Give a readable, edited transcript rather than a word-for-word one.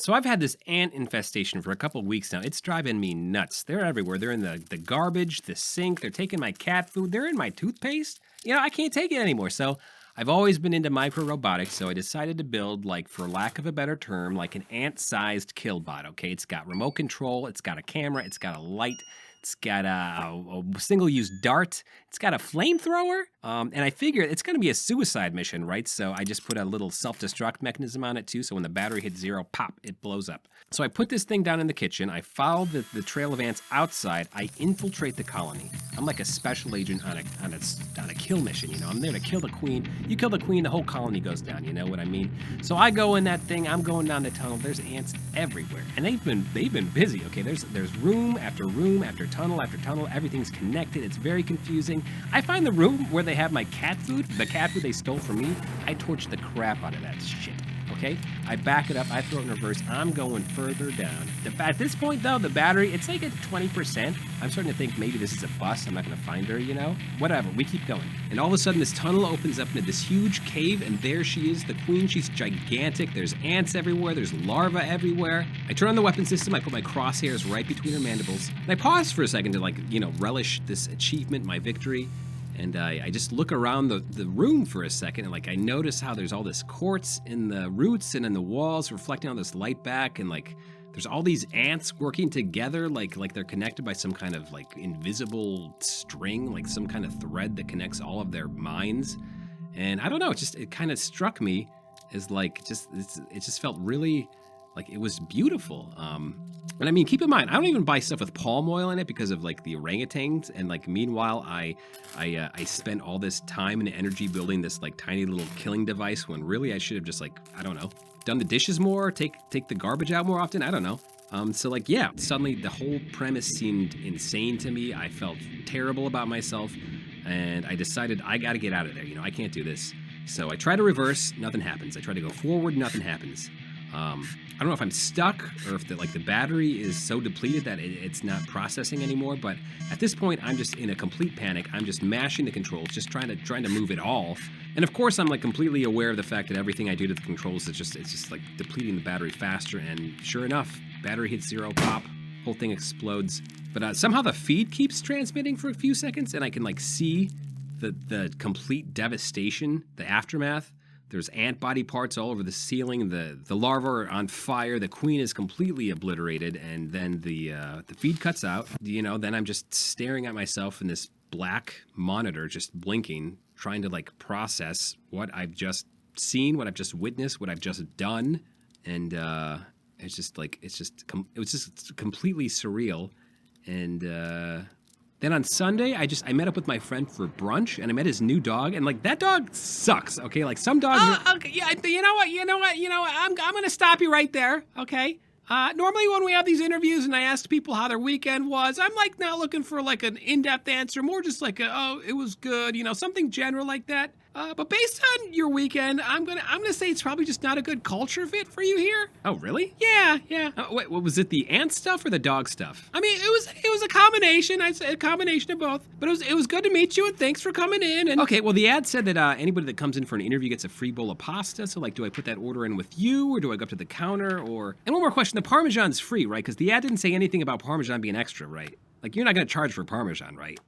So I've had this ant infestation for a couple of weeks now. It's driving me nuts. They're everywhere. They're in the garbage, the sink. They're taking my cat food. They're in my toothpaste. I can't take it anymore. So I've always been into micro robotics. So I decided to build, like, for lack of a better term, like an ant-sized killbot. Okay, it's got remote control. It's got a camera. It's got a light. It's got a single-use dart. It's got a flamethrower. And I figure it's going to be a suicide mission, right? So I just put a little self-destruct mechanism on it, too. So when the battery hits zero, pop, it blows up. So I put this thing down in the kitchen. I follow the trail of ants outside. I infiltrate the colony. I'm like a special agent on a kill mission, I'm there to kill the queen. You kill the queen, the whole colony goes down, you know what I mean? So I go in that thing. I'm going down the tunnel. There's ants everywhere. And they've been busy, okay? There's room after tunnel after tunnel. Everything's connected. It's very confusing. I find the room where they have my cat food, the cat food they stole from me. I torch the crap out of that shit. Okay, I back it up, I throw it in reverse, I'm going further down. At this point, though, the battery, it's like at 20%. I'm starting to think maybe this is a bust, I'm not going to find her, Whatever, we keep going. And all of a sudden, this tunnel opens up into this huge cave, and there she is, the queen. She's gigantic. There's ants everywhere. There's larvae everywhere. I turn on the weapon system. I put my crosshairs right between her mandibles. And I pause for a second to, relish this achievement, my victory. And I just look around the room for a second, and I notice how there's all this quartz in the roots and in the walls reflecting all this light back, and there's all these ants working together like they're connected by some kind of invisible string, like some kind of thread that connects all of their minds. And I don't know, it kind of struck me as it just felt really like it was beautiful. And I mean, keep in mind, I don't even buy stuff with palm oil in it because of the orangutans. And meanwhile, I spent all this time and energy building this tiny little killing device when really I should have just I don't know, done the dishes more, take the garbage out more often. I don't know. Yeah, suddenly the whole premise seemed insane to me. I felt terrible about myself, and I decided I got to get out of there. I can't do this. So I try to reverse, nothing happens. I try to go forward, nothing happens. I don't know if I'm stuck or if the battery is so depleted that it's not processing anymore. But at this point, I'm just in a complete panic. I'm just mashing the controls, just trying to move it all. And of course, I'm completely aware of the fact that everything I do to the controls it's just depleting the battery faster. And sure enough, battery hits zero, pop, whole thing explodes. But somehow the feed keeps transmitting for a few seconds, and I can see the complete devastation, the aftermath. There's ant body parts all over the ceiling. The larvae are on fire. The queen is completely obliterated, and then the feed cuts out. Then I'm just staring at myself in this black monitor, just blinking, trying to process what I've just seen, what I've just witnessed, what I've just done, and it was just completely surreal. And then on Sunday, I met up with my friend for brunch, and I met his new dog, and that dog sucks. Okay, some dogs. Okay, yeah. You know what? I'm gonna stop you right there. Okay. Normally when we have these interviews and I ask people how their weekend was, I'm not looking for an in-depth answer, more just it was good, something general like that. But based on your weekend, I'm gonna say it's probably just not a good culture fit for you here. Oh, really? Yeah. Wait, what was it? The ant stuff or the dog stuff? I mean, it was a combination. I'd say a combination of both. But it was good to meet you, and thanks for coming in. And okay, well, the ad said that anybody that comes in for an interview gets a free bowl of pasta. So do I put that order in with you, or do I go up to the counter, or? And one more question: the Parmesan's free, right? Because the ad didn't say anything about Parmesan being extra, right? You're not gonna charge for Parmesan, right?